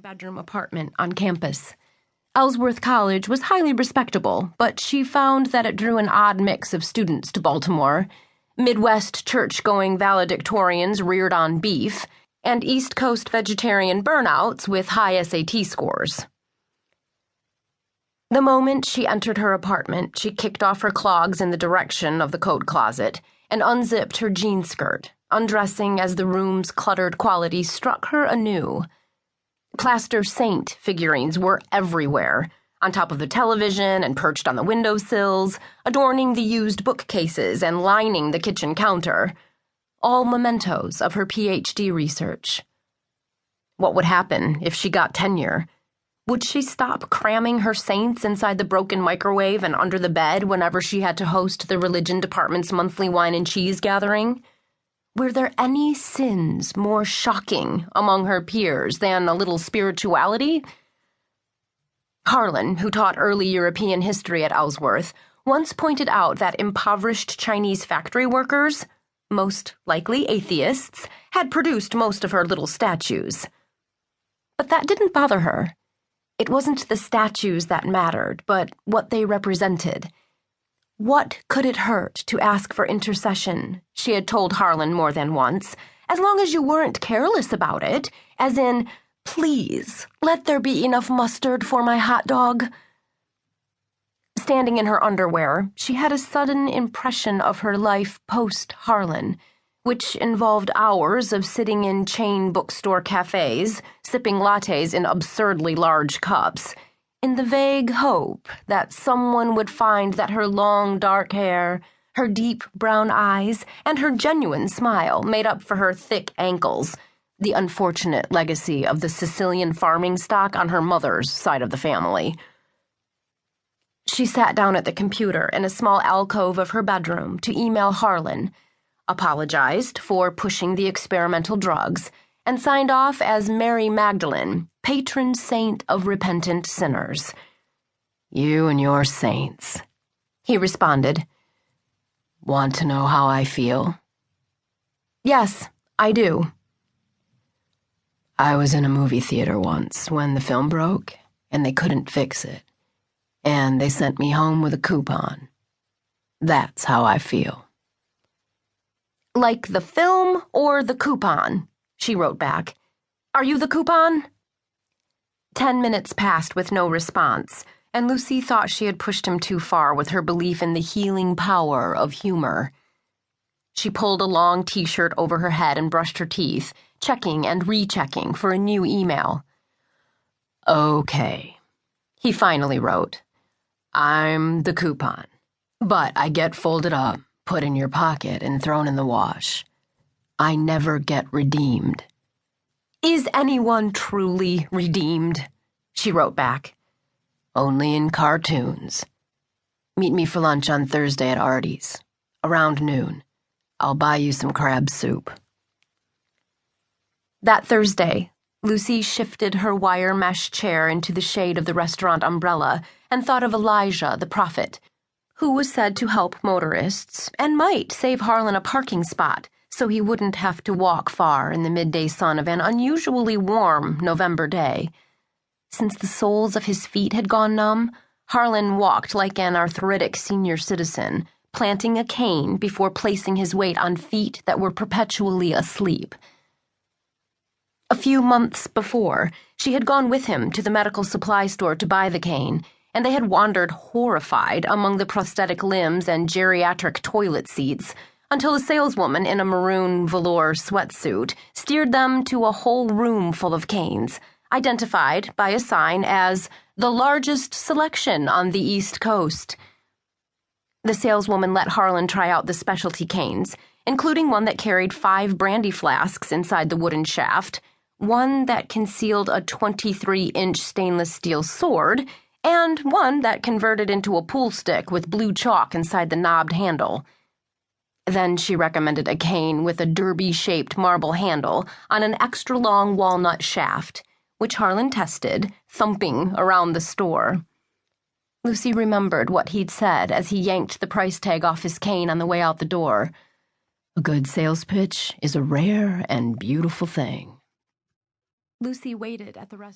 one-bedroom apartment on campus. Ellsworth College was highly respectable, but she found that it drew an odd mix of students to Baltimore: Midwest church-going valedictorians reared on beef, and East Coast vegetarian burnouts with high SAT scores. The moment she entered her apartment, she kicked off her clogs in the direction of the coat closet and unzipped her jean skirt, undressing as the room's cluttered quality struck her anew. Plaster saint figurines were everywhere, on top of the television and perched on the windowsills, adorning the used bookcases and lining the kitchen counter, all mementos of her PhD research. What would happen if she got tenure? Would she stop cramming her saints inside the broken microwave and under the bed whenever she had to host the religion department's monthly wine and cheese gathering? Were there any sins more shocking among her peers than a little spirituality? Harlan, who taught early European history at Ellsworth, once pointed out that impoverished Chinese factory workers, most likely atheists, had produced most of her little statues. But that didn't bother her. It wasn't the statues that mattered, but what they represented. What could it hurt to ask for intercession, she had told Harlan more than once, as long as you weren't careless about it, as in, please, let there be enough mustard for my hot dog. Standing in her underwear, she had a sudden impression of her life post-Harlan, which involved hours of sitting in chain bookstore cafes, sipping lattes in absurdly large cups, in the vague hope that someone would find that her long dark hair, her deep brown eyes, and her genuine smile made up for her thick ankles, the unfortunate legacy of the Sicilian farming stock on her mother's side of the family. She sat down at the computer in a small alcove of her bedroom to email Harlan, apologized for pushing the experimental drugs, and signed off as Mary Magdalene, patron saint of repentant sinners. "You and your saints," he responded. "Want to know how I feel?" "Yes, I do." "I was in a movie theater once when the film broke, and they couldn't fix it, and they sent me home with a coupon. That's how I feel." "Like the film or the coupon?" she wrote back. "Are you the coupon?" 10 minutes passed with no response, and Lucy thought she had pushed him too far with her belief in the healing power of humor. She pulled a long t-shirt over her head and brushed her teeth, checking and rechecking for a new email. "Okay," he finally wrote. "I'm the coupon, but I get folded up, put in your pocket, and thrown in the wash. I never get redeemed." "Is anyone truly redeemed?" she wrote back. "Only in cartoons. Meet me for lunch on Thursday at Artie's, around noon. I'll buy you some crab soup." That Thursday, Lucy shifted her wire mesh chair into the shade of the restaurant umbrella and thought of Elijah the prophet, who was said to help motorists and might save Harlan a parking spot so he wouldn't have to walk far in the midday sun of an unusually warm November day. Since the soles of his feet had gone numb, Harlan walked like an arthritic senior citizen, planting a cane before placing his weight on feet that were perpetually asleep. A few months before, she had gone with him to the medical supply store to buy the cane, and they had wandered horrified among the prosthetic limbs and geriatric toilet seats until a saleswoman in a maroon velour sweatsuit steered them to a whole room full of canes, identified by a sign as the largest selection on the East Coast. The saleswoman let Harlan try out the specialty canes, including one that carried 5 brandy flasks inside the wooden shaft, one that concealed a 23-inch stainless steel sword, and one that converted into a pool stick with blue chalk inside the knobbed handle. Then she recommended a cane with a derby-shaped marble handle on an extra-long walnut shaft, which Harlan tested, thumping around the store. Lucy remembered what he'd said as he yanked the price tag off his cane on the way out the door. "A good sales pitch is a rare and beautiful thing." Lucy waited at the restaurant.